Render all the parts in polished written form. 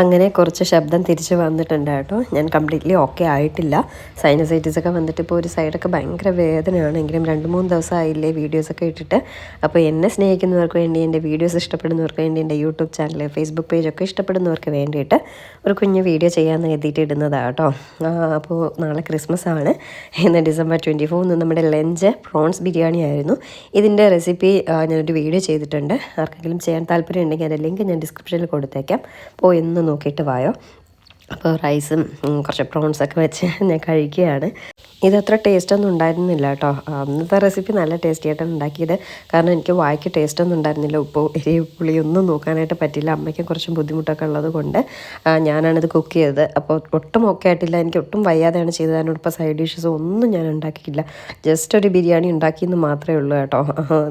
അങ്ങനെ കുറച്ച് ശബ്ദം തിരിച്ച് വന്നിട്ടുണ്ട് കേട്ടോ. ഞാൻ കംപ്ലീറ്റ്ലി ഓക്കെ ആയിട്ടില്ല. സൈനസൈറ്റിസൊക്കെ വന്നിട്ട് ഇപ്പോൾ ഒരു സൈഡൊക്കെ ഭയങ്കര വേദനയാണെങ്കിലും 2-3 ദിവസമായില്ലേ വീഡിയോസൊക്കെ ഇട്ടിട്ട്. അപ്പോൾ എന്നെ സ്നേഹിക്കുന്നവർക്ക് വേണ്ടി, എൻ്റെ വീഡിയോസ് ഇഷ്ടപ്പെടുന്നവർക്ക് വേണ്ടി, എൻ്റെ യൂട്യൂബ് ചാനൽ, ഫേസ്ബുക്ക് പേജൊക്കെ ഇഷ്ടപ്പെടുന്നവർക്ക് വേണ്ടിയിട്ട് ഒരു കുഞ്ഞ് വീഡിയോ ചെയ്യാമെന്ന് എഴുതിയിട്ട് ഇടുന്നതാണ് കേട്ടോ. അപ്പോൾ നാളെ ക്രിസ്മസ് ആണ്. ഇന്ന് December 24 നമ്മുടെ ലഞ്ച് പ്രോൺസ് ബിരിയാണി ആയിരുന്നു. ഇതിൻ്റെ റെസിപ്പി ഞാനൊരു വീഡിയോ ചെയ്തിട്ടുണ്ട്. ആർക്കെങ്കിലും ചെയ്യാൻ താല്പര്യം ഉണ്ടെങ്കിൽ അതിൻ്റെ ലിങ്ക് ഞാൻ ഡിസ്ക്രിപ്ഷനിൽ കൊടുത്തേക്കാം. പോയി ഒന്ന് നോക്കിയിട്ട് വായോ. അപ്പോൾ റൈസും കുറച്ച് പ്രോൺസൊക്കെ വെച്ച് ഞാൻ കഴിക്കുകയാണ്. ഇതത്ര ടേസ്റ്റൊന്നും ഉണ്ടായിരുന്നില്ല കേട്ടോ. അന്നത്തെ റെസിപ്പി നല്ല ടേസ്റ്റി ആയിട്ടാണ് ഉണ്ടാക്കിയത്. കാരണം എനിക്ക് വായിക്ക് ടേസ്റ്റൊന്നും ഉണ്ടായിരുന്നില്ല. ഉപ്പോ എരിവ് പുളിയൊന്നും നോക്കാനായിട്ട് പറ്റില്ല. അമ്മയ്ക്ക് കുറച്ച് ബുദ്ധിമുട്ടൊക്കെ ഉള്ളത് കൊണ്ട് ഞാനാണിത് കുക്ക് ചെയ്തത്. അപ്പോൾ ഒട്ടും ഓക്കെ ആയിട്ടില്ല. എനിക്ക് ഒട്ടും വയ്യാതെയാണ് ചെയ്തത്. അതിനോട് ഇപ്പോൾ സൈഡ് ഡിഷസ് ഒന്നും ഞാൻ ഉണ്ടാക്കിയില്ല. ജസ്റ്റ് ഒരു ബിരിയാണി ഉണ്ടാക്കിയെന്ന് മാത്രമേ ഉള്ളൂ കേട്ടോ.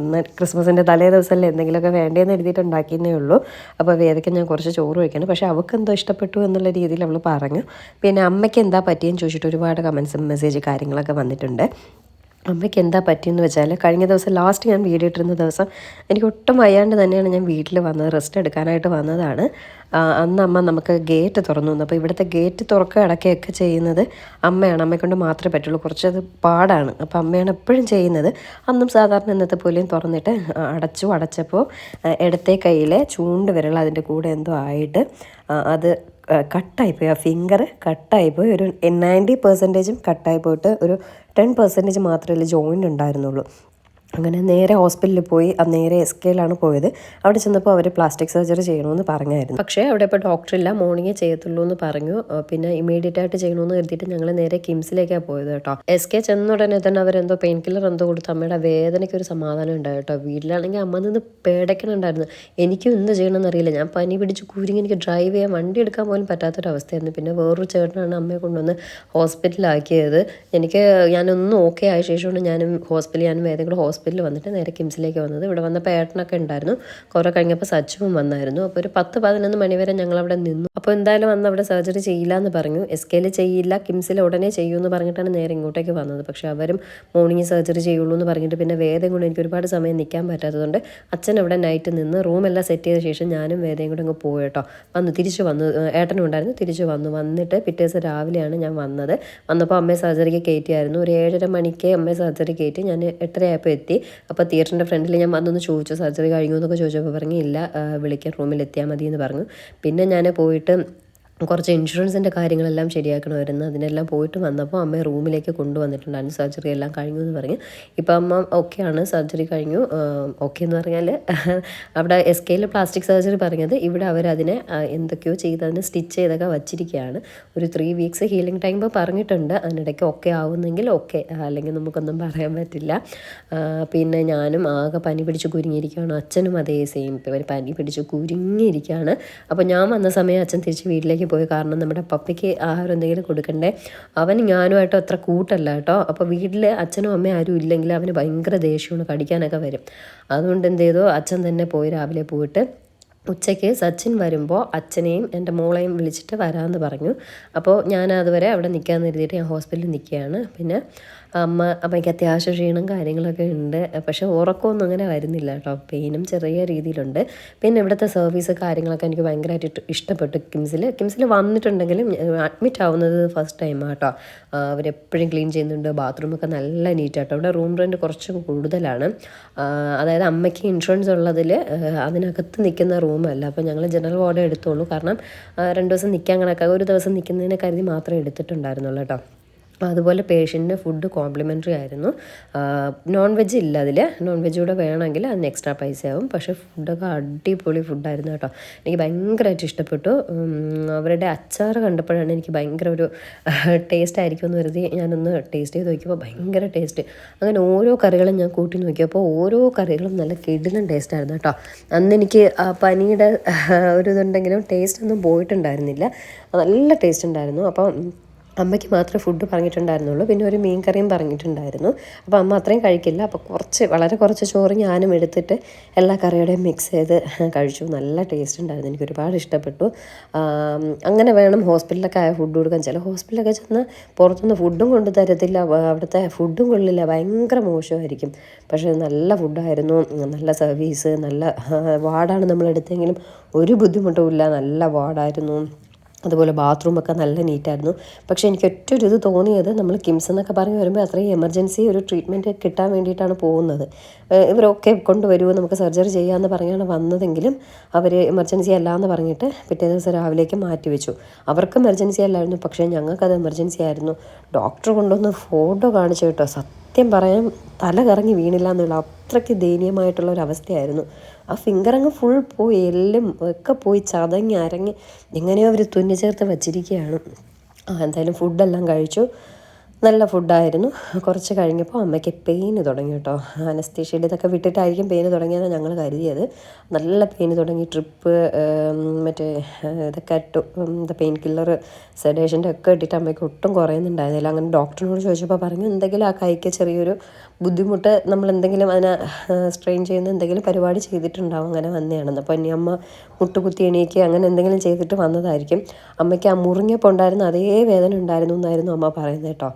എന്നാൽ ക്രിസ്മസിൻ്റെ തലേ ദിവസമല്ലേ എന്തെങ്കിലുമൊക്കെ വേണ്ടതെന്ന് എഴുതിയിട്ട് ഉണ്ടാക്കിയെന്നേ ഉള്ളൂ. അപ്പോൾ വേദയ്ക്ക് ഞാൻ കുറച്ച് ചോറ് വയ്ക്കണം. പക്ഷേ അവൾക്ക് എന്തോ ഇഷ്ടപ്പെട്ടു എന്നുള്ള രീതിയിൽ അവൾ പറഞ്ഞു. പിന്നെ അമ്മയ്ക്ക് എന്താ പറ്റിയെന്ന് ചോദിച്ചിട്ട് ഒരുപാട് കമൻസും മെസ്സേജ് കാര്യങ്ങളൊക്കെ വന്നിട്ടുണ്ട്. അമ്മയ്ക്ക് എന്താ പറ്റിയെന്ന് വെച്ചാൽ കഴിഞ്ഞ ദിവസം ലാസ്റ്റ് ഞാൻ വീഡിയോ ഇട്ടിരുന്ന ദിവസം എനിക്ക് ഒട്ടും വയ്യാണ്ട് തന്നെയാണ് ഞാൻ വീട്ടിൽ വന്നത്. റെസ്റ്റ് എടുക്കാനായിട്ട് വന്നതാണ്. അന്ന് അമ്മ നമുക്ക് ഗേറ്റ് തുറന്നു തന്നു. അപ്പോൾ ഇവിടുത്തെ ഗേറ്റ് തുറക്കുക അടക്കുകയൊക്കെ ചെയ്യുന്നത് അമ്മയാണ്. അമ്മയെക്കൊണ്ട് മാത്രമേ പറ്റുള്ളൂ. കുറച്ചത് പാടാണ്. അപ്പോൾ അമ്മയാണ് എപ്പോഴും ചെയ്യുന്നത്. അന്നും സാധാരണ ഇന്നത്തെ പോലെയും തുറന്നിട്ട് അടച്ചപ്പോൾ ഇടത്തെ കയ്യിലെ ചൂണ്ട് വിരൽ അതിൻ്റെ കൂടെ എന്തോ ആയിട്ട് അത് കട്ടായിപ്പോയി. ആ ഫിംഗർ കട്ടായിപ്പോയി. ഒരു 90% കട്ടായി പോയിട്ട് ഒരു 10% മാത്രമേ ജോയിൻ്റ് ഉണ്ടായിരുന്നുള്ളൂ. അങ്ങനെ നേരെ ഹോസ്പിറ്റലിൽ പോയി. നേരെ SKയിലാണ് പോയത്. അവിടെ ചെന്നപ്പോൾ അവർ പ്ലാസ്റ്റിക് സർജറി ചെയ്യണമെന്ന് പറഞ്ഞായിരുന്നു. പക്ഷേ അവിടെ ഇപ്പോൾ ഡോക്ടറില്ല, മോർണിംഗേ ചെയ്യത്തുള്ളൂ എന്ന് പറഞ്ഞു. പിന്നെ ഇമീഡിയറ്റ് ആയിട്ട് ചെയ്യണമെന്ന് കരുതിയിട്ട് ഞങ്ങൾ നേരെ കിംസിലേക്കാണ് പോയത് കേട്ടോ. SK ചെന്ന ഉടനെ തന്നെ അവരെന്തോ പെയിൻ കില്ലർ എന്തോ കൊടുത്ത് അമ്മയുടെ വേദനയ്ക്ക് ഒരു സമാധാനം ഉണ്ടായി കേട്ടോ. വീട്ടിലാണെങ്കിൽ അമ്മ നിന്ന് പേടയ്ക്കണുണ്ടായിരുന്നു. എനിക്കും എന്ത് ചെയ്യണമെന്ന് അറിയില്ല. ഞാൻ പനി പിടിച്ച് കൂരിങ്ങി എനിക്ക് ഡ്രൈവ് ചെയ്യാൻ വണ്ടി എടുക്കാൻ പോലും പറ്റാത്തൊരവസ്ഥയായിരുന്നു. പിന്നെ വേറൊരു ചേട്ടനാണ് അമ്മയെ കൊണ്ടുവന്ന് ഹോസ്പിറ്റലിലാക്കിയത്. ഞാനൊന്നും ഓക്കെ ആയ ശേഷമാണ് ഞാനും വേദന കൂടെ ഹോസ്പിറ്റലിൽ വന്നിട്ട് നേരെ കിംസിലേക്ക് വന്നത്. ഇവിടെ വന്നപ്പോൾ ഏട്ടനൊക്കെ ഉണ്ടായിരുന്നു. കുറേ കഴിഞ്ഞപ്പോൾ സച്ചുവും വന്നായിരുന്നു. അപ്പോൾ ഒരു 10-11 മണി വരെ ഞങ്ങളവിടെ നിന്നു. അപ്പോൾ എന്തായാലും അന്ന് അവിടെ സർജറി ചെയ്യില്ല എന്ന് പറഞ്ഞു. SKയിൽ ചെയ്യില്ല, കിംസിൽ ഉടനെ ചെയ്യുമെന്ന് പറഞ്ഞിട്ടാണ് നേരെ ഇങ്ങോട്ടേക്ക് വന്നത്. പക്ഷേ അവരും മോർണിംഗ് സർജറി ചെയ്യുള്ളൂ എന്ന് പറഞ്ഞിട്ട് പിന്നെ വേദയും കൊണ്ട് എനിക്ക് ഒരുപാട് സമയം നിൽക്കാൻ പറ്റാത്തതുകൊണ്ട് അച്ഛൻ അവിടെ നൈറ്റ് നിന്ന് റൂമെല്ലാം സെറ്റ് ചെയ്ത ശേഷം ഞാനും വേദയും കൂടെ അങ്ങ് പോയി കേട്ടോ. തിരിച്ചു വന്നു. ഏട്ടനും ഉണ്ടായിരുന്നു. തിരിച്ചു വന്നിട്ട് പിറ്റേ ദിവസം രാവിലെയാണ് ഞാൻ വന്നത്. വന്നപ്പോൾ അമ്മയെ സർജറിക്ക് കയറ്റിയായിരുന്നു. ഒരു 7:30 മണിക്ക് അമ്മയെ സർജറി കയറ്റി. ഞാൻ 8:30 എത്തി. അപ്പോൾ തിയേറ്ററിൻ്റെ ഫ്രണ്ടിൽ ഞാൻ വന്നൊന്ന് ചോദിച്ചു സർജറി കഴിഞ്ഞു എന്നൊക്കെ ചോദിച്ചപ്പോൾ പറഞ്ഞു ഇല്ല, വിളിക്കാൻ റൂമിലെത്തിയാൽ മതി എന്ന് പറഞ്ഞു. പിന്നെ ഞാൻ പോയിട്ട് കുറച്ച് ഇൻഷുറൻസിൻ്റെ കാര്യങ്ങളെല്ലാം ശരിയാക്കണമായിരുന്നു. അതിനെല്ലാം പോയിട്ട് വന്നപ്പോൾ അമ്മയെ റൂമിലേക്ക് കൊണ്ടുവന്നിട്ടുണ്ടായിരുന്നു. സർജറി എല്ലാം കഴിഞ്ഞു എന്ന് പറഞ്ഞു. ഇപ്പം അമ്മ ഓക്കെയാണ്, സർജറി കഴിഞ്ഞു. ഓക്കെ എന്ന് പറഞ്ഞാൽ അവിടെ SKയിൽ പ്ലാസ്റ്റിക് സർജറി പറഞ്ഞത് ഇവിടെ അവരതിനെ എന്തൊക്കെയോ ചെയ്ത് അതിനെ സ്റ്റിച്ച് ചെയ്തൊക്കെ വച്ചിരിക്കുകയാണ്. ഒരു 3 വീക്സ് ഹീലിംഗ് ടൈം പറഞ്ഞിട്ടുണ്ട്. അതിനിടയ്ക്ക് ഓക്കെ ആവുന്നെങ്കിൽ ഓക്കെ, അല്ലെങ്കിൽ നമുക്കൊന്നും പറയാൻ പറ്റില്ല. പിന്നെ ഞാനും ആകെ പനി പിടിച്ച് കുരുങ്ങിയിരിക്കുകയാണ്. അച്ഛനും അതേ സെയിം പനി പിടിച്ച് കുരുങ്ങിയിരിക്കുകയാണ്. അപ്പോൾ ഞാൻ വന്ന സമയം അച്ഛൻ തിരിച്ച് വീട്ടിലേക്ക് പോയി. കാരണം നമ്മുടെ പപ്പയ്ക്ക് ആഹാരം എന്തെങ്കിലും കൊടുക്കണ്ടേ. അവൻ ഞാനുമായിട്ട് അത്ര കൂട്ടല്ല കേട്ടോ. അപ്പോൾ വീട്ടിൽ അച്ഛനും അമ്മയും ആരും ഇല്ലെങ്കിൽ അവന് ഭയങ്കര ദേഷ്യമാണ്, കടിക്കാനൊക്കെ വരും. അതുകൊണ്ട് എന്ത് ചെയ്തു, അച്ഛൻ തന്നെ പോയി രാവിലെ പോയിട്ട് ഉച്ചയ്ക്ക് സച്ചിൻ വരുമ്പോൾ അച്ഛനെയും എൻ്റെ മോളെയും വിളിച്ചിട്ട് വരാമെന്ന് പറഞ്ഞു. അപ്പോൾ ഞാൻ അതുവരെ അവിടെ നിൽക്കാമെന്ന് കരുതിയിട്ട് ഞാൻ ഹോസ്പിറ്റലിൽ നിൽക്കുകയാണ്. പിന്നെ അമ്മയ്ക്ക് അത്യാവശ്യം ക്ഷീണം കാര്യങ്ങളൊക്കെ ഉണ്ട്. പക്ഷേ ഉറക്കമൊന്നും അങ്ങനെ വരുന്നില്ല കേട്ടോ. പെയിനും ചെറിയ രീതിയിലുണ്ട്. പിന്നെ ഇവിടുത്തെ സർവീസ് കാര്യങ്ങളൊക്കെ എനിക്ക് ഭയങ്കരമായിട്ട് ഇഷ്ടപ്പെട്ടു. കിംസിൽ വന്നിട്ടുണ്ടെങ്കിലും അഡ്മിറ്റ് ആവുന്നത് ഫസ്റ്റ് ടൈമാണ് കേട്ടോ. അവരെപ്പോഴും ക്ലീൻ ചെയ്യുന്നുണ്ട്. ബാത്റൂമൊക്കെ നല്ല നീറ്റാട്ടോ. ഇവിടെ റൂം റെൻറ്റ് കുറച്ച് കൂടുതലാണ്. അതായത് അമ്മയ്ക്ക് ഇൻഷുറൻസ് ഉള്ളതിൽ അതിനകത്ത് നിൽക്കുന്ന റൂമല്ല. അപ്പോൾ ഞങ്ങൾ ജനറൽ വാർഡ് എടുത്തോളൂ. കാരണം 2 ദിവസം നിൽക്കാൻ കണക്കാ, ഒരു ദിവസം നിൽക്കുന്നതിനെ കരുതി മാത്രമേ എടുത്തിട്ടുണ്ടായിരുന്നുള്ളൂ കേട്ടോ. അതുപോലെ പേഷ്യൻറ്റിന് ഫുഡ് കോംപ്ലിമെൻ്ററി ആയിരുന്നു. നോൺ വെജ് ഇല്ല അതിൽ. നോൺ വെജ് കൂടെ വേണമെങ്കിൽ അതിന് എക്സ്ട്രാ പൈസയാവും. പക്ഷേ ഫുഡൊക്കെ അടിപൊളി ഫുഡായിരുന്നു കേട്ടോ. എനിക്ക് ഭയങ്കരമായിട്ട് ഇഷ്ടപ്പെട്ടു. അവരുടെ അച്ചാർ കണ്ടപ്പോഴാണ് എനിക്ക് ഭയങ്കര ഒരു ടേസ്റ്റ് ആയിരിക്കും എന്ന് കരുതി ഞാനൊന്ന് ടേസ്റ്റ് ചെയ്ത് നോക്കിയപ്പോൾ ഭയങ്കര ടേസ്റ്റ്. അങ്ങനെ ഓരോ കറികളും ഞാൻ കൂട്ടി നോക്കിയപ്പോൾ ഓരോ കറികളും നല്ല കിടിലൻ ടേസ്റ്റായിരുന്നു കേട്ടോ. അന്ന് എനിക്ക് പനിയുടെ ഒരു ഇതുണ്ടെങ്കിലും ടേസ്റ്റ് ഒന്നും പോയിട്ടുണ്ടായിരുന്നില്ല. നല്ല ടേസ്റ്റ് ഉണ്ടായിരുന്നു. അപ്പോൾ അമ്മയ്ക്ക് മാത്രമേ ഫുഡ് പറഞ്ഞിട്ടുണ്ടായിരുന്നുള്ളൂ, പിന്നെ ഒരു മീൻ കറിയും പറഞ്ഞിട്ടുണ്ടായിരുന്നു. അപ്പോൾ അമ്മ അത്രയും കഴിക്കില്ല, അപ്പോൾ വളരെ കുറച്ച് ചോറ് ഞാനും എടുത്തിട്ട് എല്ലാ കറിയുടെയും മിക്സ് ചെയ്ത് കഴിച്ചു. നല്ല ടേസ്റ്റ് ഉണ്ടായിരുന്നു, എനിക്ക് ഒരുപാട് ഇഷ്ടപ്പെട്ടു. അങ്ങനെ വേണം ഹോസ്പിറ്റലൊക്കെ ആയ ഫുഡ് കൊടുക്കാൻ. ചില ഹോസ്പിറ്റലൊക്കെ ചെന്ന് പുറത്തുനിന്ന് ഫുഡും കൊണ്ട് തരത്തില്ല, അവിടുത്തെ ഫുഡും കൊള്ളില്ല, ഭയങ്കര മോശമായിരിക്കും. പക്ഷേ നല്ല ഫുഡായിരുന്നു, നല്ല സർവീസ്, നല്ല വാർഡാണ് നമ്മളെടുത്തെങ്കിലും ഒരു ബുദ്ധിമുട്ടും ഇല്ല, നല്ല വാർഡായിരുന്നു. അതുപോലെ ബാത്റൂമൊക്കെ നല്ല നീറ്റായിരുന്നു. പക്ഷേ എനിക്ക് ഒറ്റൊരു ഇത് തോന്നിയത്, നമ്മൾ കിംസ് എന്നൊക്കെ പറഞ്ഞ് വരുമ്പോൾ അത്രയും എമർജൻസി ഒരു ട്രീറ്റ്മെൻറ്റ് കിട്ടാൻ വേണ്ടിയിട്ടാണ് പോകുന്നത്. ഇവരൊക്കെ കൊണ്ടുവരുമോ, നമുക്ക് സർജറി ചെയ്യാമെന്ന് പറഞ്ഞാണ് വന്നതെങ്കിലും അവർ എമർജൻസി അല്ല എന്ന് പറഞ്ഞിട്ട് പിറ്റേ ദിവസം രാവിലേക്ക് മാറ്റി വെച്ചു. അവർക്ക് എമർജൻസി അല്ലായിരുന്നു, പക്ഷേ ഞങ്ങൾക്കത് എമർജൻസി ആയിരുന്നു. ഡോക്ടർ കൊണ്ടുവന്ന് ഫോട്ടോ കാണിച്ചു കേട്ടോ, സത്യം പറയാൻ തല കറങ്ങി വീണില്ല എന്നുള്ള അത്രയ്ക്ക് ദയനീയമായിട്ടുള്ള ഒരു അവസ്ഥയായിരുന്നു. ആ ഫിംഗർ അങ്ങ് ഫുൾ പോയി, എല്ലും ഒക്കെ പോയി ചതഞ്ഞ് അരങ്ങി എങ്ങനെയോ അവർ തുന്നി ചേർത്ത് വച്ചിരിക്കുകയാണ്. എന്തായാലും ഫുഡെല്ലാം കഴിച്ചു, നല്ല ഫുഡായിരുന്നു. കുറച്ച് കഴിഞ്ഞപ്പോൾ അമ്മയ്ക്ക് പെയിന് തുടങ്ങി കേട്ടോ. അനസ്തീഷ്യയുടെ ഇതൊക്കെ വിട്ടിട്ടായിരിക്കും പെയിന് തുടങ്ങിയെന്ന് ഞങ്ങൾ കരുതിയത്. നല്ല പെയിന് തുടങ്ങി. ട്രിപ്പ് മറ്റേ ഇതൊക്കെ ഇട്ടു, പെയിൻ കില്ലർ, സെഡേഷൻ്റെ ഒക്കെ ഇട്ടിട്ട് അമ്മയ്ക്ക് ഒട്ടും കുറയുന്നുണ്ടായിരുന്നില്ല. അങ്ങനെ ഡോക്ടറിനോട് ചോദിച്ചപ്പോൾ പറഞ്ഞു, എന്തെങ്കിലും ആ കൈക്ക് ചെറിയൊരു ബുദ്ധിമുട്ട്, നമ്മൾ എന്തെങ്കിലും അതിനെ സ്ട്രെയിൻ ചെയ്യുന്ന എന്തെങ്കിലും പരിപാടി ചെയ്തിട്ടുണ്ടാവും, അങ്ങനെ വന്നതാണെന്ന്. അപ്പോൾ ഇനി അമ്മ മുട്ടുകുത്തി എണീക്കുക അങ്ങനെ എന്തെങ്കിലും ചെയ്തിട്ട് വന്നതായിരിക്കും. അമ്മയ്ക്ക് ആ മുറിഞ്ഞപ്പോൾ ഉണ്ടായിരുന്ന അതേ വേദന ഉണ്ടായിരുന്നു എന്നായിരുന്നു അമ്മ പറയുന്നത് കേട്ടോ.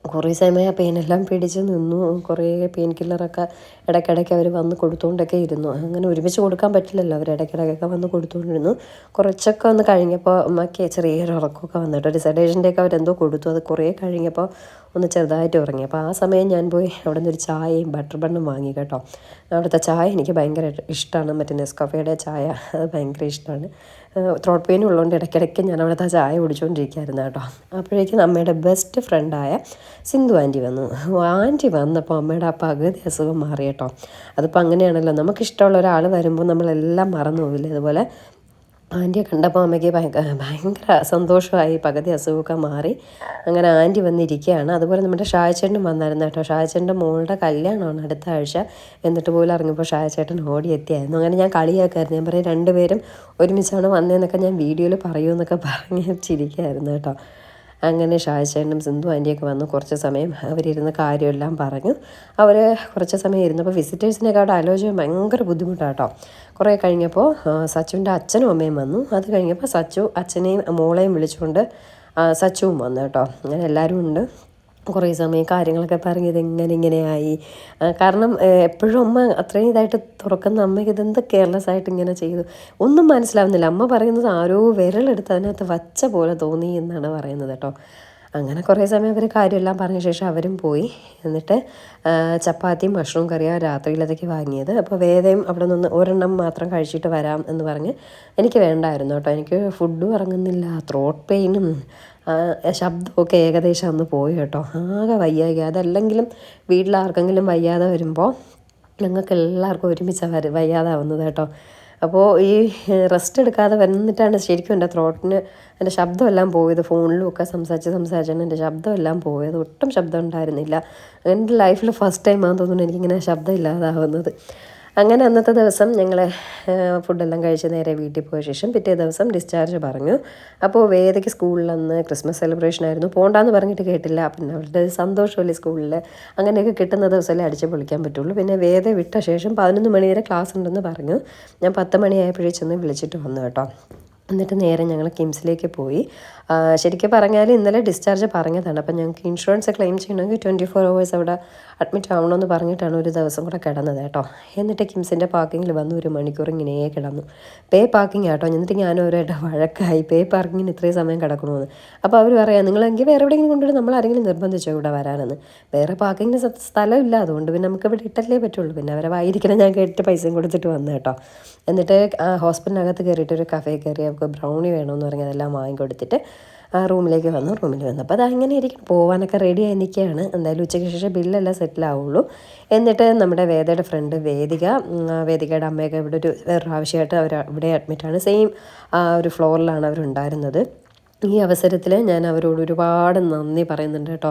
കുറേ സമയം ആ പെയിനെല്ലാം പിടിച്ച് നിന്നു. കുറേ പെയിൻ കില്ലറൊക്കെ ഇടയ്ക്കിടയ്ക്ക് അവർ വന്ന് കൊടുത്തുകൊണ്ടൊക്കെ ഇരുന്നു. അങ്ങനെ ഒരുമിച്ച് കൊടുക്കാൻ പറ്റില്ലല്ലോ, അവർ ഇടയ്ക്കിടയ്ക്കൊക്കെ വന്ന് കൊടുത്തുകൊണ്ടിരുന്നു. കുറച്ചൊക്കെ ഒന്ന് കഴിഞ്ഞപ്പോൾ അമ്മയ്ക്ക് ചെറിയൊരു ഉറക്കമൊക്കെ വന്നിട്ട്, ഒരു സെഡേഷൻ്റെയൊക്കെ അവരെന്തോ കൊടുത്തു, അത് കുറേ കഴിഞ്ഞപ്പോൾ ഒന്ന് ചെറുതായിട്ട് ഉറങ്ങി. അപ്പോൾ ആ സമയം ഞാൻ പോയി അവിടെ നിന്ന് ഒരു ചായയും ബട്ടർ ബണ്ണും വാങ്ങി കേട്ടോ. അവിടുത്തെ ചായ എനിക്ക് ഭയങ്കര ഇഷ്ടമാണ്, മറ്റേ നെസ്കഫേയുടെ ചായ, അത് ഭയങ്കര ഇഷ്ടമാണ്. ത്രോട്ട് പെയിൻ ഉള്ളതുകൊണ്ട് ഇടയ്ക്കിടയ്ക്ക് ഞാൻ അവിടുത്തെ ചായ കുടിച്ചുകൊണ്ടിരിക്കുകയായിരുന്നു കേട്ടോ. അപ്പോഴേക്കും അമ്മയുടെ ബെസ്റ്റ് ഫ്രണ്ടായ സിന്ധു ആൻറ്റി വന്നു. ആൻറ്റി വന്നപ്പോൾ അമ്മയുടെ ആ പകുതി അസുഖം മാറി കേട്ടോ. അതിപ്പോൾ അങ്ങനെയാണല്ലോ, നമുക്കിഷ്ടമുള്ള ഒരാൾ വരുമ്പോൾ നമ്മളെല്ലാം മറന്നു പോവില്ലേ. അതുപോലെ ആൻറ്റിയെ കണ്ടപ്പോൾ അമ്മയ്ക്ക് ഭയങ്കര സന്തോഷമായി, പകുതി അസുഖമൊക്കെ മാറി. അങ്ങനെ ആൻറ്റി വന്നിരിക്കുകയാണ്. അതുപോലെ നമ്മുടെ ഷായച്ചേട്ടനും വന്നായിരുന്നു കേട്ടോ. ഷായച്ചേട്ടൻ്റെ മോളുടെ കല്യാണമാണ് അടുത്ത ആഴ്ച. എന്നിട്ട് പോലും ഇറങ്ങിയപ്പോൾ ഷായച്ചേട്ടൻ ഓടിയെത്തിയായിരുന്നു. അങ്ങനെ ഞാൻ കളിയാക്കായിരുന്നു, ഞാൻ പറയും രണ്ടുപേരും ഒരുമിച്ചാണ് വന്നതെന്നൊക്കെ ഞാൻ വീഡിയോയിൽ പറയുമെന്നൊക്കെ പറഞ്ഞ് ചിരിക്കുകയായിരുന്നു കേട്ടോ. അങ്ങനെ ഷായച്ചേട്ടനും സിന്ധു ആൻറ്റിയൊക്കെ വന്നു. കുറച്ച് സമയം അവരിരുന്ന് കാര്യമെല്ലാം പറഞ്ഞു. അവർ കുറച്ച് സമയം ഇരുന്നപ്പോൾ വിസിറ്റേഴ്സിനെയൊക്കെ അവിടെ ആലോചിക്കാൻ ഭയങ്കര ബുദ്ധിമുട്ടാണ് കേട്ടോ. കുറേ കഴിഞ്ഞപ്പോൾ സച്ചുവിൻ്റെ അച്ഛനും അമ്മയും വന്നു. അത് കഴിഞ്ഞപ്പോൾ സച്ചു അച്ഛനെയും മോളെയും വിളിച്ചുകൊണ്ട് സച്ചുവും വന്നു കേട്ടോ. അങ്ങനെ എല്ലാവരും ഉണ്ട്. കുറേ സമയം കാര്യങ്ങളൊക്കെ പറഞ്ഞത് ഇങ്ങനെയായി. കാരണം എപ്പോഴും അമ്മ അത്രയും ഇതായിട്ട് തുറക്കുന്ന അമ്മയ്ക്ക് ഇതെന്ത് കെയർലെസ് ആയിട്ട് ഇങ്ങനെ ചെയ്തു, ഒന്നും മനസ്സിലാവുന്നില്ല. അമ്മ പറയുന്നത് ആരോ വിരലെടുത്ത് അതിനകത്ത് വച്ച പോലെ തോന്നി എന്നാണ് പറയുന്നത് കേട്ടോ. അങ്ങനെ കുറേ സമയം അവർ കാര്യമെല്ലാം പറഞ്ഞ ശേഷം അവരും പോയി. എന്നിട്ട് ചപ്പാത്തിയും മഷ്റൂം കറിയാണ് രാത്രിയിലത്തേക്ക് വാങ്ങിയത്. അപ്പോൾ വേദയും അവിടെ നിന്ന് ഒരെണ്ണം മാത്രം കഴിച്ചിട്ട് വരാം എന്ന് പറഞ്ഞ് എനിക്ക് വേണ്ടായിരുന്നു കേട്ടോ. എനിക്ക് ഫുഡും ഇറങ്ങുന്നില്ല, ത്രോട്ട് പെയിനും ശബ്ദമൊക്കെ ഏകദേശം അന്ന് പോയി കേട്ടോ. ആകെ വയ്യായ്ക. അതല്ലെങ്കിലും വീട്ടിലാർക്കെങ്കിലും വയ്യാതെ വരുമ്പോൾ ഞങ്ങൾക്ക് എല്ലാവർക്കും ഒരുമിച്ചാണ് വയ്യാതാവുന്നത് കേട്ടോ. അപ്പോൾ ഈ റെസ്റ്റ് എടുക്കാതെ വന്നിട്ടാണ് ശരിക്കും എൻ്റെ ത്രോട്ടിന് എൻ്റെ ശബ്ദമെല്ലാം പോയത്. ഫോണിലും ഒക്കെ സംസാരിച്ചാണ് എൻ്റെ ശബ്ദമെല്ലാം പോയത്. ഒട്ടും ശബ്ദം ഉണ്ടായിരുന്നില്ല. എൻ്റെ ലൈഫിൽ ഫസ്റ്റ് ടൈമാണെന്ന് തോന്നുന്നു എനിക്കിങ്ങനെ ശബ്ദം ഇല്ലാതാവുന്നത്. അങ്ങനെ അന്നത്തെ ദിവസം ഞങ്ങൾ ഫുഡെല്ലാം കഴിച്ച് നേരെ വീട്ടിൽ പോയ ശേഷം പിറ്റേ ദിവസം ഡിസ്ചാർജ് പറഞ്ഞു. അപ്പോൾ വേദയ്ക്ക് സ്കൂളിൽ അന്ന് ക്രിസ്മസ് സെലിബ്രേഷൻ ആയിരുന്നു. പോകണ്ടെന്ന് പറഞ്ഞിട്ട് കേട്ടില്ല. പിന്നെ അവരുടെ സന്തോഷമല്ലേ സ്കൂളിൽ, അങ്ങനെയൊക്കെ കിട്ടുന്ന ദിവസമല്ലേ അടിച്ച് പൊളിക്കാൻ പറ്റുള്ളൂ. പിന്നെ വേദ വിട്ട ശേഷം 11 മണി വരെ ക്ലാസ് ഉണ്ടെന്ന് പറഞ്ഞു. ഞാൻ 10 മണിയായപ്പോഴേ ചെന്ന് വിളിച്ചിട്ട് വന്നു കേട്ടോ. എന്നിട്ട് നേരെ ഞങ്ങൾ കിംസിലേക്ക് പോയി. ശരിക്കും പറഞ്ഞാൽ ഇന്നലെ ഡിസ്ചാർജ് പറഞ്ഞതാണ്. അപ്പം ഞങ്ങൾക്ക് ഇൻഷുറൻസ് ക്ലെയിം ചെയ്യണമെങ്കിൽ 24 hours അവിടെ അഡ്മിറ്റ് ആവണമെന്ന് പറഞ്ഞിട്ടാണ് ഒരു ദിവസം കൂടെ കിടന്നത് കേട്ടോ. എന്നിട്ട് കിംസിൻ്റെ പാർക്കിങ്ങിൽ വന്ന് 1 മണിക്കൂർ ഇങ്ങനെ കിടന്നു. പേ പാർക്കിംഗ് കേട്ടോ. എന്നിട്ട് ഞാൻ അവരായിട്ട് വഴക്കായി, പേ പാർക്കിങ്ങിന് ഇത്രയും സമയം കിടക്കണമെന്ന്. അപ്പോൾ അവർ പറയാം, നിങ്ങളെങ്കിൽ വേറെ എവിടെയെങ്കിലും കൊണ്ടുവരും, നമ്മൾ ആരെങ്കിലും നിർബന്ധിച്ചോ ഇവിടെ വരാനെന്ന്. വേറെ പാർക്കിങ്ങിന് സ്ഥലമില്ല, അതുകൊണ്ട് പിന്നെ നമുക്ക് ഇവിടെ ഇട്ടല്ലേ പറ്റുള്ളൂ. പിന്നെ അവരെ വായിരിക്കണം ഞാൻ കേട്ട് പൈസയും കൊടുത്തിട്ട് വന്നു കേട്ടോ. എന്നിട്ട് ഹോസ്പിറ്റലിനകത്ത് കയറിയിട്ട് ഒരു കഫേ കയറി നമുക്ക് ബ്രൗണി വേണമെന്ന് പറഞ്ഞ് അതെല്ലാം വാങ്ങിക്കൊടുത്തിട്ട് റൂമിലേക്ക് വന്നു. റൂമിൽ വന്നപ്പോൾ അത് അങ്ങനെ ഇരിക്കും, പോകാനൊക്കെ റെഡിയായി നിൽക്കുകയാണ്. എന്തായാലും ഉച്ചയ്ക്ക് ശേഷം ബില്ലെല്ലാം സെറ്റിലാവുള്ളൂ. എന്നിട്ട് നമ്മുടെ വേദയുടെ ഫ്രണ്ട് വേദികയുടെ അമ്മയൊക്കെ ഇവിടെ വേറൊരു ആവശ്യമായിട്ട് അവർ ഇവിടെ അഡ്മിറ്റാണ്. സെയിം ഒരു ഫ്ലോറിലാണ് അവരുണ്ടായിരുന്നത്. ഈ അവസരത്തിൽ ഞാൻ അവരോട് ഒരുപാട് നന്ദി പറയുന്നുണ്ട് കേട്ടോ.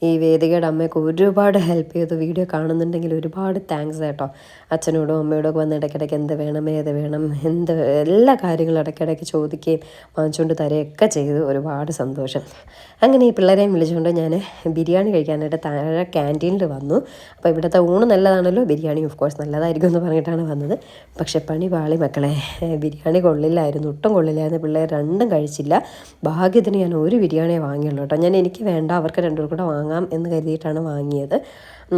ഈ വേദികയുടെ അമ്മയ്ക്ക് ഒരുപാട് ഹെൽപ്പ് ചെയ്തു. വീഡിയോ കാണുന്നുണ്ടെങ്കിൽ ഒരുപാട് താങ്ക്സ് കേട്ടോ. അച്ഛനോടും അമ്മയോടും ഒക്കെ വന്ന് ഇടയ്ക്കിടയ്ക്ക് എന്ത് വേണം ഏത് വേണം എല്ലാ കാര്യങ്ങളും ഇടയ്ക്കിടയ്ക്ക് ചോദിക്കുകയും വാങ്ങിച്ചുകൊണ്ട് തരികയൊക്കെ ചെയ്തു. ഒരുപാട് സന്തോഷം. അങ്ങനെ ഈ പിള്ളേരെയും വിളിച്ചുകൊണ്ട് ഞാൻ ബിരിയാണി കഴിക്കാനായിട്ട് താഴെ ക്യാൻറ്റീനിൽ വന്നു. അപ്പോൾ ഇവിടുത്തെ ഊണ് നല്ലതാണല്ലോ, ബിരിയാണി ഓഫ് കോഴ്സ് നല്ലതായിരിക്കും എന്ന് പറഞ്ഞിട്ടാണ് വന്നത്. പക്ഷേ പണി പാളി മക്കളെ. ബിരിയാണി കൊള്ളില്ലായിരുന്നു, ഒട്ടും കൊള്ളില്ലായിരുന്നു. പിള്ളേർ രണ്ടും കഴിച്ചില്ല. ഭാഗ്യത്തിന് ഞാൻ ഒരു ബിരിയാണിയെ വാങ്ങിയുള്ളൂ കേട്ടോ. എനിക്ക് വേണ്ട, അവർക്ക് രണ്ടുപേർ കൂടെ വാങ്ങാം എന്ന് കരുതിയിട്ടാണ് വാങ്ങിയത്.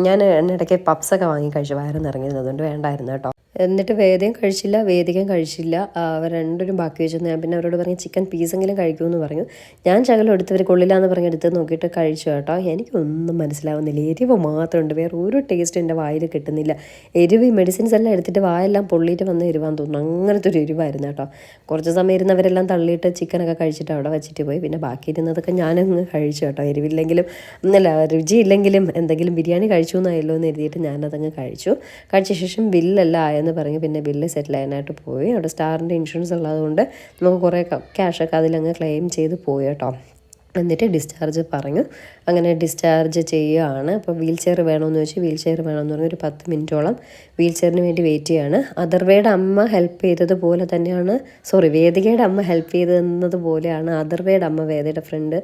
ഞാൻ ഇടയ്ക്ക് പപ്സൊക്കെ വാങ്ങി കഴിച്ചു, വയറ് നിറങ്ങിയത്, അതുകൊണ്ട് വേണ്ടായിരുന്നു കേട്ടോ. എന്നിട്ട് വേദയും കഴിച്ചില്ല, വേദികയും കഴിച്ചില്ല. അവർ രണ്ടുപേരും ബാക്കി വെച്ചു. ഞാൻ പിന്നെ അവരോട് പറഞ്ഞു ചിക്കൻ പീസെങ്കിലും കഴിക്കുമെന്ന് പറഞ്ഞു. ഞാൻ ശകലം എടുത്തവർ കൊള്ളില്ല എന്ന് പറഞ്ഞ് എടുത്ത് നോക്കിയിട്ട് കഴിച്ചു കേട്ടോ. എനിക്കൊന്നും മനസ്സിലാവുന്നില്ല, എരിവ് മാത്രമുണ്ട്, വേറെ ഒരു ടേസ്റ്റ് എൻ്റെ വായിൽ കിട്ടുന്നില്ല. എരിവ് ഈ മെഡിസിൻസ് എല്ലാം എടുത്തിട്ട് വായെല്ലാം പൊള്ളിയിട്ട് വന്ന് എരിവാന്ന് തോന്നുന്നു. അങ്ങനത്തെ ഒരു എരിവായിരുന്നു കേട്ടോ. കുറച്ച് സമയം ഇരുന്നവരെല്ലാം തള്ളിയിട്ട് ചിക്കനൊക്കെ കഴിച്ചിട്ട് അവിടെ വെച്ചിട്ട് പോയി. പിന്നെ ബാക്കി ഇരുന്നതൊക്കെ ഞാനങ്ങ് കഴിച്ചു കേട്ടോ. എരിവില്ലെങ്കിലും രുചിയില്ലെങ്കിലും എന്തെങ്കിലും ബിരിയാണി കഴിച്ചു എന്നായല്ലോ എന്ന് എഴുതിയിട്ട് ഞാനതങ്ങ് കഴിച്ചു. കഴിച്ച ശേഷം ബില്ലെല്ലാം എന്ന് പറഞ്ഞ് പിന്നെ ബില്ല് സെറ്റിൽ ചെയ്യാനായിട്ട് പോയി. അവിടെ സ്റ്റാറിൻ്റെ ഇൻഷുറൻസ് ഉള്ളതുകൊണ്ട് നമുക്ക് കുറേ ക്യാഷൊക്കെ അതിലങ്ങ് ക്ലെയിം ചെയ്ത് പോയി കേട്ടോ. എന്നിട്ട് ഡിസ്ചാർജ് പറഞ്ഞു. അങ്ങനെ ഡിസ്ചാർജ് ചെയ്യുകയാണ്. അപ്പോൾ വീൽ ചെയർ വേണമെന്ന് ചോദിച്ചു. വീൽ ചെയർ വേണമെന്ന് പറഞ്ഞ് ഒരു 10 മിനിറ്റോളം വീൽ ചെയറിന് വേണ്ടി വെയിറ്റ് ചെയ്യുകയാണ്. അഥർവയുടെ അമ്മ ഹെൽപ്പ് ചെയ്തതുപോലെ തന്നെയാണ്, വേദികയുടെ അമ്മ ഹെൽപ്പ് ചെയ്തതുപോലെയാണ് അഥർവയുടെ അമ്മ, വേദയുടെ ഫ്രണ്ട്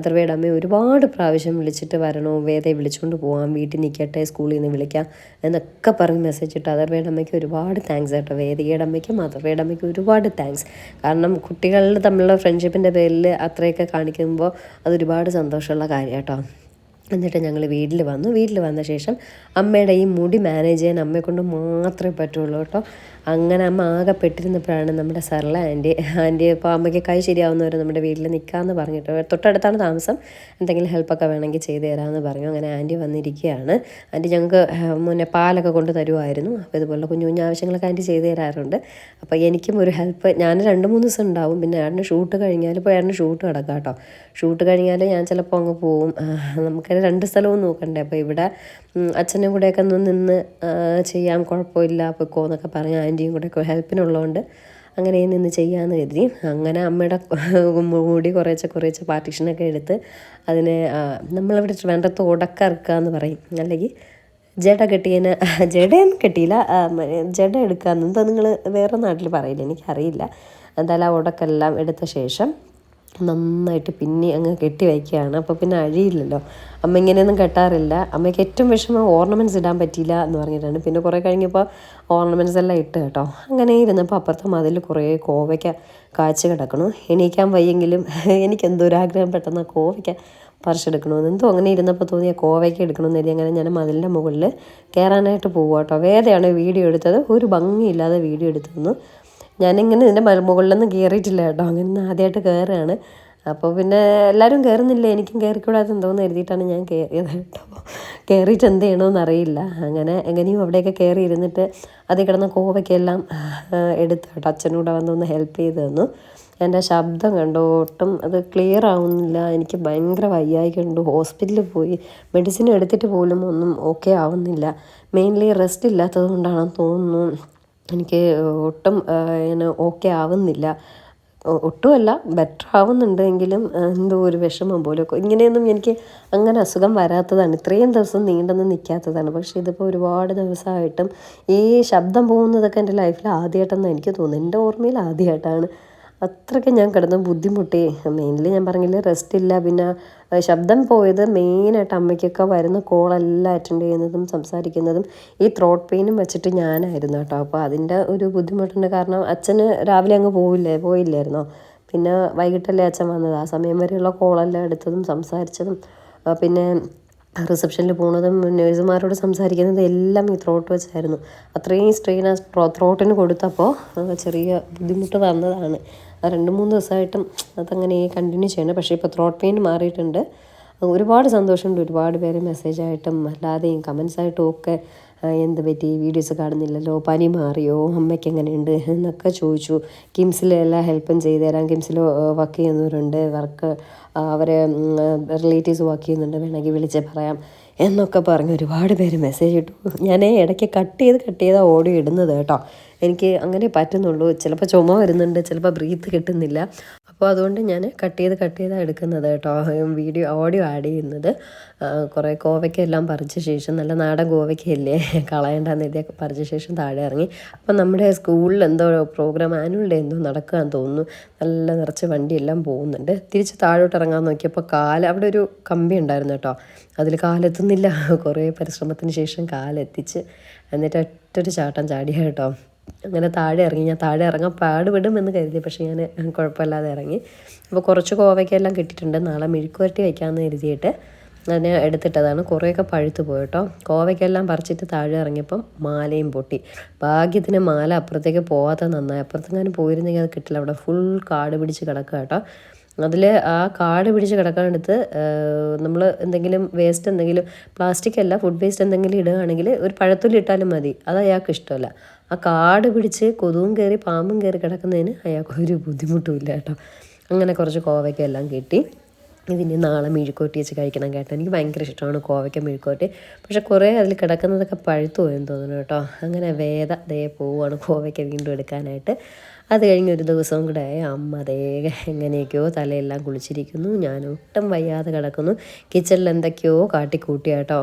അഥർവയുടെ അമ്മ ഒരുപാട് പ്രാവശ്യം വിളിച്ചിട്ട് വരണോ, വേദയെ വിളിച്ചുകൊണ്ട് പോകാം, വീട്ടിൽ നിൽക്കട്ടെ, സ്കൂളിൽ നിന്ന് വിളിക്കാം എന്നൊക്കെ പറഞ്ഞ് മെസ്സേജ് ഇട്ട്. അഥർവയുടെ അമ്മയ്ക്ക് ഒരുപാട് താങ്ക്സ് കേട്ടോ. വേദികയുടെ അമ്മയ്ക്കും അഥർവയുടെ അമ്മയ്ക്കും ഒരുപാട് താങ്ക്സ്. കാരണം കുട്ടികൾ തമ്മിലുള്ള ഫ്രണ്ട്ഷിപ്പിൻ്റെ പേരിൽ അത്രയൊക്കെ കാണിക്കുമ്പോൾ അതൊരുപാട് സന്തോഷമുള്ള കാര്യം കേട്ടോ. എന്നിട്ട് ഞങ്ങൾ വീട്ടിൽ വന്ന ശേഷം അമ്മയുടെ ഈ മുടി മാനേജ് ചെയ്യാൻ അമ്മയെക്കൊണ്ട് മാത്രമേ പറ്റുള്ളൂ കേട്ടോ. അങ്ങനെ അമ്മ ആകെ പെട്ടിരുന്നപ്പോഴാണ് നമ്മുടെ സർല ആൻറ്റി ഇപ്പോൾ അമ്മയ്ക്ക് കൈ ശരിയാവുന്നവരെ നമ്മുടെ വീട്ടിൽ നിൽക്കാമെന്ന് പറഞ്ഞിട്ട്, തൊട്ടടുത്താണ് താമസം, എന്തെങ്കിലും ഹെൽപ്പൊക്കെ വേണമെങ്കിൽ ചെയ്ത് തരാമെന്ന് പറഞ്ഞു. അങ്ങനെ ആൻറ്റി വന്നിരിക്കുകയാണ്. ആൻറ്റി ഞങ്ങൾക്ക് മുന്നേ പാലൊക്കെ കൊണ്ട് തരുമായിരുന്നു. അപ്പോൾ ഇതുപോലുള്ള കുഞ്ഞു കുഞ്ഞു ആവശ്യങ്ങളൊക്കെ ആൻറ്റി ചെയ്ത് തരാറുണ്ട്. അപ്പോൾ എനിക്കും ഒരു ഹെൽപ്പ്. ഞാൻ 2-3 ദിവസം ഉണ്ടാവും. പിന്നെ ഏട്ടന് ഷൂട്ട് കഴിഞ്ഞാൽ, ഇപ്പോൾ ഏട്ടന് ഷൂട്ട് കിടക്കാം കേട്ടോ. ഷൂട്ട് കഴിഞ്ഞാൽ ഞാൻ ചിലപ്പോൾ അങ്ങ് പോവും. നമുക്ക് 2 സ്ഥലവും നോക്കണ്ടേ. അപ്പോൾ ഇവിടെ അച്ഛനും കൂടെയൊക്കെ നിന്ന് ചെയ്യാൻ കുഴപ്പമില്ല, പൊയ്ക്കോ എന്നൊക്കെ പറഞ്ഞ് ആൻറ്റിയും കൂടെയൊക്കെ ഹെൽപ്പിനുള്ളതുകൊണ്ട് അങ്ങനെ നിന്ന് ചെയ്യാമെന്ന് കരുതി. അങ്ങനെ അമ്മയുടെ മുടി കുറേശ്ശെ പാർട്ടീഷനൊക്കെ എടുത്ത് അതിനെ നമ്മളിവിടെ ട്രിവാൻഡ്രത്ത് ഉടക്കറുക്കുക എന്ന് പറയും, അല്ലെങ്കിൽ ജടയൊന്നും കെട്ടിയില്ല, ജട എടുക്കാമെന്ന് എന്തോ നിങ്ങൾ വേറെ നാട്ടിൽ പറയില്ല, എനിക്കറിയില്ല. എന്തായാലും ആ ഉടക്കെല്ലാം എടുത്ത ശേഷം നന്നായിട്ട് പിന്നെ അങ്ങ് കെട്ടി വയ്ക്കുകയാണ്. അപ്പോൾ പിന്നെ അഴിയില്ലല്ലോ. അമ്മ ഇങ്ങനെയൊന്നും കെട്ടാറില്ല. അമ്മയ്ക്ക് ഏറ്റവും വിഷമം ഓർണമെൻറ്റ്സ് ഇടാൻ പറ്റിയില്ല എന്ന് പറഞ്ഞിട്ടാണ്. പിന്നെ കുറേ കഴിഞ്ഞപ്പോൾ ഓർണമെൻറ്റ്സ് എല്ലാം ഇട്ട് കേട്ടോ. അങ്ങനെ ഇരുന്നപ്പോൾ അപ്പുറത്തെ മതിൽ കുറേ കോവയ്ക്ക കാച്ച് കിടക്കണു. എണീക്കാൻ വയ്യെങ്കിലും എനിക്കെന്തോ ഒരാഗ്രഹം പെട്ടെന്ന് കോവയ്ക്ക പറിച്ചെടുക്കണമെന്ന് എന്തോ അങ്ങനെ ഇരുന്നപ്പോൾ തോന്നിയ കോവയ്ക്ക എടുക്കണമെന്ന് കരുതി. അങ്ങനെ ഞാൻ മതിലിൻ്റെ മുകളിൽ കയറാനായിട്ട് പോകുക കേട്ടോ. വേദയാണ് വീഡിയോ എടുത്തത്. ഒരു ഭംഗിയില്ലാതെ വീഡിയോ എടുത്തു തന്നു. ഞാനിങ്ങനെ ഇതിൻ്റെ മുകളിലൊന്നും കയറിയിട്ടില്ല കേട്ടോ. അങ്ങനെ ആദ്യമായിട്ട് കയറുകയാണ്. അപ്പോൾ പിന്നെ എല്ലാവരും കയറുന്നില്ല, എനിക്കും കയറിക്കൂടാതെ എന്തോന്ന് എഴുതിയിട്ടാണ് ഞാൻ കയറിയത് കേട്ടോ. കയറിയിട്ട് എന്ത് ചെയ്യണമെന്ന് അറിയില്ല. അങ്ങനെ എങ്ങനെയും അവിടെയൊക്കെ കയറി ഇരുന്നിട്ട് അതിൽ കിടന്ന കോവയ്ക്കെല്ലാം എടുത്ത് കേട്ടോ. അച്ഛനൂടെ വന്നൊന്ന് ഹെൽപ്പ് ചെയ്ത് തന്നു. എൻ്റെ ശബ്ദം കണ്ടോ ഒട്ടും അത് ക്ലിയർ ആവുന്നില്ല. എനിക്ക് ഭയങ്കര വയ്യായിക്കുണ്ട്. ഹോസ്പിറ്റലിൽ പോയി മെഡിസിൻ എടുത്തിട്ട് പോലും ഒന്നും ഓക്കെ ആവുന്നില്ല. മെയിൻലി റെസ്റ്റ് ഇല്ലാത്തത് കൊണ്ടാണെന്ന് തോന്നുന്നു. എനിക്ക് ഒട്ടും ഇങ്ങനെ ഓക്കെ ആവുന്നില്ല. ഒട്ടുമല്ല, ബെറ്റർ ആവുന്നുണ്ടെങ്കിലും എന്തോ ഒരു വിഷമം പോലെ. ഇങ്ങനെയൊന്നും എനിക്ക് അങ്ങനെ അസുഖം വരാത്തതാണ്, ഇത്രയും ദിവസം നീണ്ടൊന്നും നിൽക്കാത്തതാണ്. പക്ഷേ ഇതിപ്പോൾ ഒരുപാട് ദിവസമായിട്ടും ഈ ശബ്ദം പോകുന്നതൊക്കെ എൻ്റെ ലൈഫിൽ ആദ്യമായിട്ടെന്ന് എനിക്ക് തോന്നുന്നു. എൻ്റെ ഓർമ്മയിൽ ആദ്യമായിട്ടാണ്. അത്രയ്ക്ക് ഞാൻ കിടന്ന് ബുദ്ധിമുട്ടി. മെയിൻലി ഞാൻ പറഞ്ഞില്ലേ റെസ്റ്റ് ഇല്ല. പിന്നെ ശബ്ദം പോയത് മെയിനായിട്ട് അമ്മയ്ക്കൊക്കെ വരുന്ന കോളെല്ലാം അറ്റൻഡ് ചെയ്യുന്നതും സംസാരിക്കുന്നതും ഈ ത്രോട്ട് പെയിനും വെച്ചിട്ട് ഞാനായിരുന്നു കേട്ടോ. അപ്പോൾ അതിൻ്റെ ഒരു ബുദ്ധിമുട്ടുണ്ട്. കാരണം അച്ഛന് രാവിലെ അങ്ങ് പോയില്ലായിരുന്നോ. പിന്നെ വൈകിട്ടല്ലേ അച്ഛൻ വന്നത്. ആ സമയം വരെയുള്ള കോളെല്ലാം എടുത്തതും സംസാരിച്ചതും പിന്നെ റിസപ്ഷനിൽ പോകുന്നതും നേഴ്സുമാരോട് സംസാരിക്കുന്നതും എല്ലാം ഈ ത്രോട്ട് വെച്ചായിരുന്നു. അത്രയും സ്ട്രെയിൻ ആ ത്രോട്ടിന് കൊടുത്തപ്പോൾ ചെറിയ ബുദ്ധിമുട്ട് വന്നതാണ്. 2-3 ദിവസമായിട്ടും അതങ്ങനെ കണ്ടിന്യൂ ചെയ്യണം. പക്ഷേ ഇപ്പോൾ ത്രോട്ട് പെയിൻ മാറിയിട്ടുണ്ട്. ഒരുപാട് സന്തോഷമുണ്ട്. ഒരുപാട് പേര് മെസ്സേജായിട്ടും അല്ലാതെയും കമൻസായിട്ടും ഒക്കെ എന്ത് പറ്റി, വീഡിയോസ് കാണുന്നില്ലല്ലോ, പനി മാറിയോ, അമ്മയ്ക്ക് എങ്ങനെയുണ്ട് എന്നൊക്കെ ചോദിച്ചു. കിംസിലെല്ലാം ഹെൽപ്പും ചെയ്തു തരാം. കിംസിൽ വർക്ക് ചെയ്യുന്നവരുണ്ട്, അവരെ റിലേറ്റീവ്സ് വർക്ക് ചെയ്യുന്നുണ്ട്, വേണമെങ്കിൽ വിളിച്ച് പറയാം എന്നൊക്കെ പറഞ്ഞ് ഒരുപാട് പേര് മെസ്സേജ് ഇട്ടു. ഞാൻ ഇടയ്ക്ക് കട്ട് ചെയ്ത് ഓഡിയോ ഇടുന്നത് കേട്ടോ. എനിക്ക് അങ്ങനെ പറ്റുന്നുള്ളൂ. ചിലപ്പോൾ ചുമ വരുന്നുണ്ട്, ചിലപ്പോൾ ബ്രീത്ത് കിട്ടുന്നില്ല. അപ്പോൾ അതുകൊണ്ട് ഞാൻ കട്ട് ചെയ്താണ് എടുക്കുന്നത് കേട്ടോ, ഓഡിയോ ആഡ് ചെയ്യുന്നത്. കുറേ കോവയ്ക്കെല്ലാം പറിച്ച ശേഷം, നല്ല നാടൻ കോവയ്ക്കല്ലേ, കളയേണ്ടെന്ന് എഴുതിയൊക്കെ പറിച്ച ശേഷം താഴെ ഇറങ്ങി. അപ്പം നമ്മുടെ സ്കൂളിൽ എന്തോ പ്രോഗ്രാം, ആനുവൽ ഡേ എന്തോ നടക്കുകയെന്ന് തോന്നുന്നു. നല്ല നിറച്ച് വണ്ടിയെല്ലാം പോകുന്നുണ്ട്. തിരിച്ച് താഴോട്ട് ഇറങ്ങാൻ നോക്കിയപ്പോൾ അവിടെ ഒരു കമ്പി ഉണ്ടായിരുന്നു കേട്ടോ, അതിൽ കാലെത്തുന്നില്ല. കുറേ പരിശ്രമത്തിന് ശേഷം കാലെത്തിച്ച് എന്നിട്ട് ഒറ്റൊരു ചാട്ടം ചാടിയ കേട്ടോ. അങ്ങനെ താഴെ ഇറങ്ങി. ഞാൻ താഴെ ഇറങ്ങാൻ പാടുപെടുമെന്ന് കരുതി, പക്ഷേ ഞാൻ കുഴപ്പമില്ലാതെ ഇറങ്ങി. അപ്പോൾ കുറച്ച് കോവയ്ക്കെല്ലാം കിട്ടിയിട്ടുണ്ട്. നാളെ മെഴുക്കുവരട്ടി വയ്ക്കാമെന്ന് കരുതിയിട്ട് അതിനെ എടുത്തിട്ടതാണ്. കുറേയൊക്കെ പഴുത്ത് പോയി കേട്ടോ. കോവയ്ക്കെല്ലാം പറിച്ചിട്ട് താഴെ ഇറങ്ങിയപ്പം മാലയും പൊട്ടി. ഭാഗ്യത്തിന് മാല അപ്പുറത്തേക്ക് പോകാത്ത നന്നായി. അപ്പുറത്തെങ്ങാനും പോയിരുന്നെങ്കിൽ അത് കിട്ടില്ല. അവിടെ ഫുൾ കാട് പിടിച്ച് കിടക്കുക കേട്ടോ. അതിൽ ആ കാട് പിടിച്ച് കിടക്കാനടുത്ത് നമ്മൾ എന്തെങ്കിലും വേസ്റ്റ്, എന്തെങ്കിലും പ്ലാസ്റ്റിക് അല്ല, ഫുഡ് വേസ്റ്റ് എന്തെങ്കിലും ഇടുകയാണെങ്കിൽ ഒരു പഴത്തൊലി ഇട്ടാലും മതി. അത് അയാൾക്ക് ഇഷ്ടമല്ല. ആ കാട് പിടിച്ച് കൊതുവും കയറി പാമ്പും കയറി കിടക്കുന്നതിന് അയാൾക്ക് ഒരു ബുദ്ധിമുട്ടുമില്ല കേട്ടോ. അങ്ങനെ കുറച്ച് കോവയ്ക്കെല്ലാം കിട്ടി. ഇതിന് നാളെ മെഴുക്കുവരട്ടി വെച്ച് കഴിക്കണം കേട്ടോ. എനിക്ക് ഭയങ്കര ഇഷ്ടമാണ് കോവയ്ക്ക മെഴുക്കുവരട്ടി. പക്ഷെ കുറേ അതിൽ കിടക്കുന്നതൊക്കെ പഴുത്തു പോയെന്ന് തോന്നുന്നു കേട്ടോ. അങ്ങനെ ദേ പോവുകയാണ് കോവയ്ക്ക വീണ്ടും എടുക്കാനായിട്ട്. അത് കഴിഞ്ഞ് ഒരു ദിവസവും കൂടെ അമ്മ എങ്ങനെയൊക്കെയോ തലയെല്ലാം കുളിച്ചിരിക്കുന്നു. ഞാൻ ഒട്ടും വയ്യാതെ കിടക്കുന്നു. കിച്ചണിൽ എന്തൊക്കെയോ കാട്ടിക്കൂട്ടി കേട്ടോ.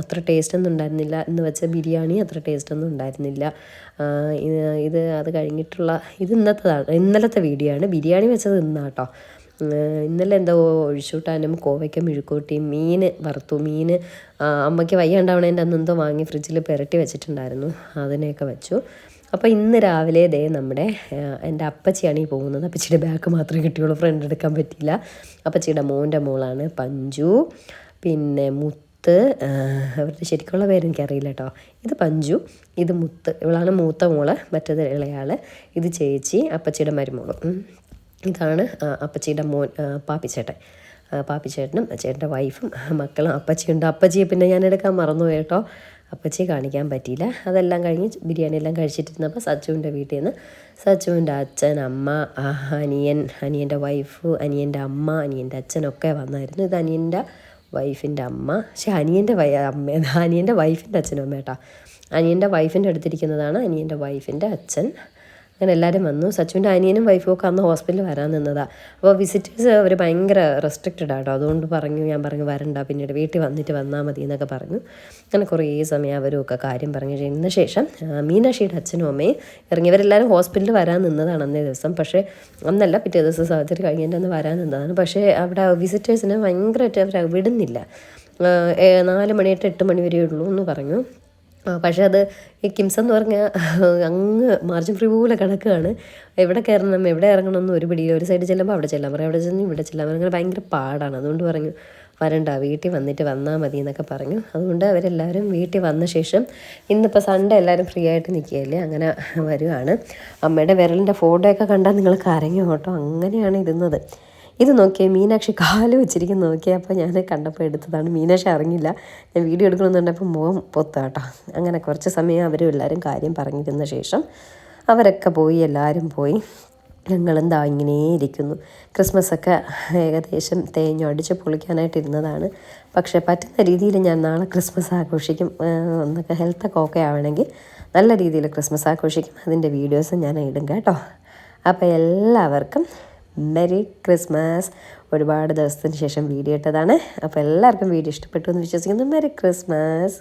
അത്ര ടേസ്റ്റൊന്നും ഉണ്ടായിരുന്നില്ല. ഇന്ന് വെച്ച ബിരിയാണി അത്ര ടേസ്റ്റൊന്നും ഉണ്ടായിരുന്നില്ല. അത് കഴിഞ്ഞിട്ടുള്ള ഇന്നലത്തെ വീഡിയോ ആണ്. ബിരിയാണി വെച്ചത് ഇന്നാട്ടോ. ഇന്നലെ എന്തോ ഒഴിച്ചുകൂട്ടാനും കോവയ്ക്ക മെഴുക്കുവരട്ടിയും മീൻ വറുത്തു. അമ്മയ്ക്ക് വയ്യാണ്ടാവണേൻ്റെ അന്ന് എന്തോ വാങ്ങി ഫ്രിഡ്ജിൽ പുരട്ടി വെച്ചിട്ടുണ്ടായിരുന്നു, അതിനെയൊക്കെ വെച്ചു. അപ്പോൾ ഇന്ന് രാവിലെ എൻ്റെ അപ്പച്ചിയാണ് ഈ പോകുന്നത്. അപ്പച്ചിയുടെ ബാഗ് മാത്രമേ കിട്ടിയുള്ളൂ, ഫ്രണ്ട് എടുക്കാൻ പറ്റിയില്ല. അപ്പച്ചിയുടെ മോൻ്റെ മോളാണ് പഞ്ചു. പിന്നെ മുത്ത്, അവരുടെ ശരിക്കുള്ള പേരെനിക്കറിയില്ല കേട്ടോ. ഇത് പഞ്ചു, ഇത് മുത്ത്. ഇവളാണ് മൂത്ത മോള്, മറ്റേത് ഇളയാൾ. ഇത് ചേച്ചി, അപ്പച്ചിയുടെ മരുമോളും. ഇതാണ് അപ്പച്ചിയുടെ മോൻ പാപ്പിച്ചേട്ടനും ചേട്ടൻ്റെ വൈഫും മക്കളും. അപ്പച്ചിയുണ്ട്. അപ്പച്ചിയെ പിന്നെ ഞാൻ എടുക്കാൻ മറന്നു കേട്ടോ, അപ്പച്ചിയെ കാണിക്കാൻ പറ്റിയില്ല. അതെല്ലാം കഴിഞ്ഞ് ബിരിയാണി എല്ലാം കഴിച്ചിട്ടിരുന്നപ്പോൾ സച്ചുവിൻ്റെ വീട്ടിൽ നിന്ന് സച്ചുവിൻ്റെ അച്ഛൻ, അമ്മ, അനിയൻ്റെ വൈഫ്, അനിയൻ്റെ അമ്മ, അനിയൻ്റെ അച്ഛനൊക്കെ വന്നായിരുന്നു. ഇത് അനിയൻ്റെ വൈഫിൻ്റെ അമ്മ, പക്ഷേ അനിയൻ്റെ വൈഫിൻ്റെ അച്ഛനും അമ്മ കേട്ടോ. അനിയൻ്റെ വൈഫിൻ്റെ അടുത്തിരിക്കുന്നതാണ് അനിയൻ്റെ വൈഫിൻ്റെ അച്ഛൻ. അങ്ങനെ എല്ലാവരും വന്നു. സച്ചുവിൻ്റെ അനിയനും വൈഫും ഒക്കെ അന്ന് ഹോസ്പിറ്റലിൽ വരാൻ നിന്നതാണ്. അപ്പോൾ വിസിറ്റേഴ്സ് അവർ ഭയങ്കര റെസ്ട്രിക്റ്റഡ് ആട്ടോ. അതുകൊണ്ട് ഞാൻ പറഞ്ഞു വരണ്ട, പിന്നീട് വീട്ടിൽ വന്നിട്ട് വന്നാൽ മതി എന്നൊക്കെ പറഞ്ഞു. അങ്ങനെ കുറേ സമയം അവരും ഒക്കെ കാര്യം പറഞ്ഞു കഴിഞ്ഞ ശേഷം മീനാക്ഷിയുടെ അച്ഛനും അമ്മയും ഇറങ്ങി. ഇവരെല്ലാവരും ഹോസ്പിറ്റലിൽ വരാൻ നിന്നതാണ് അന്നേ ദിവസം. പക്ഷേ അന്നല്ല, പിറ്റേ ദിവസം സർജറി കഴിഞ്ഞിട്ട് അന്ന് വരാൻ നിന്നതാണ്. പക്ഷേ അവിടെ വിസിറ്റേഴ്സിനെ ഭയങ്കരമായിട്ട് അവർ വിടുന്നില്ല. 4 മണി തൊട്ട് 8 മണി വരെ ഉള്ളൂ എന്ന് പറഞ്ഞു. പക്ഷേ അത് ഈ കിംസ് എന്ന് പറഞ്ഞാൽ അങ്ങ് മാർജിൻ ഫ്രീ പോലെ കിടക്കുകയാണ്. എവിടെ കയറണം എവിടെ ഇറങ്ങണമെന്നും ഒരു പിടിയില്ല. ഒരു സൈഡ് ചെല്ലുമ്പോൾ അവിടെ ചെല്ലാൻ പറയും, അവിടെ ചെന്ന് ഇവിടെ ചെല്ലാൻ പറയും. അങ്ങനെ ഭയങ്കര പാടാണ്. അതുകൊണ്ട് പറഞ്ഞു വരണ്ട, വീട്ടിൽ വന്നിട്ട് വന്നാൽ മതി എന്നൊക്കെ പറഞ്ഞു. അതുകൊണ്ട് അവരെല്ലാവരും വീട്ടിൽ വന്ന ശേഷം ഇന്നിപ്പോൾ സൺഡേ എല്ലാവരും ഫ്രീ ആയിട്ട് നിൽക്കുകയല്ലേ, അങ്ങനെ വരുവാണ്. അമ്മയുടെ വിരലിൻ്റെ ഫോട്ടോയൊക്കെ കണ്ടാൽ നിങ്ങൾ കരഞ്ഞു കേട്ടോ. അങ്ങനെയാണ് ഇരുന്നത്. ഇത് നോക്കിയേ, മീനാക്ഷി കാല് വെച്ചിരിക്കുന്ന നോക്കിയേ. അപ്പോൾ ഞാൻ കണ്ടപ്പോൾ എടുത്തതാണ്. മീനാക്ഷി അറിഞ്ഞില്ല ഞാൻ വീഡിയോ എടുക്കണമെന്നുണ്ടപ്പോൾ മുഖം പൊത്താട്ടോ. അങ്ങനെ കുറച്ച് സമയം അവരും എല്ലാവരും കാര്യം പറഞ്ഞിരുന്ന ശേഷം അവരൊക്കെ പോയി, എല്ലാവരും പോയി. ഞങ്ങളെന്താ ഇങ്ങനെ ഇരിക്കുന്നു. ക്രിസ്മസൊക്കെ ഏകദേശം അടിച്ച് പൊളിക്കാനായിട്ടിരുന്നതാണ്. പക്ഷേ പറ്റുന്ന രീതിയിൽ ഞാൻ നാളെ ക്രിസ്മസ് ആഘോഷിക്കും. എന്നൊക്കെ ഹെൽത്തൊക്കെ ഓക്കെ ആവണമെങ്കിൽ നല്ല രീതിയിൽ ക്രിസ്മസ് ആഘോഷിക്കും. അതിൻ്റെ വീഡിയോസ് ഞാൻ ഇടും കേട്ടോ. അപ്പോൾ എല്ലാവർക്കും മെരി ക്രിസ്മസ്. ഒരുപാട് ദിവസത്തിന് ശേഷം വീഡിയോ ഇട്ടതാണ്. അപ്പോൾ എല്ലാവർക്കും വീഡിയോ ഇഷ്ടപ്പെട്ടു എന്ന് വിശ്വസിക്കുന്നു. Merry Christmas.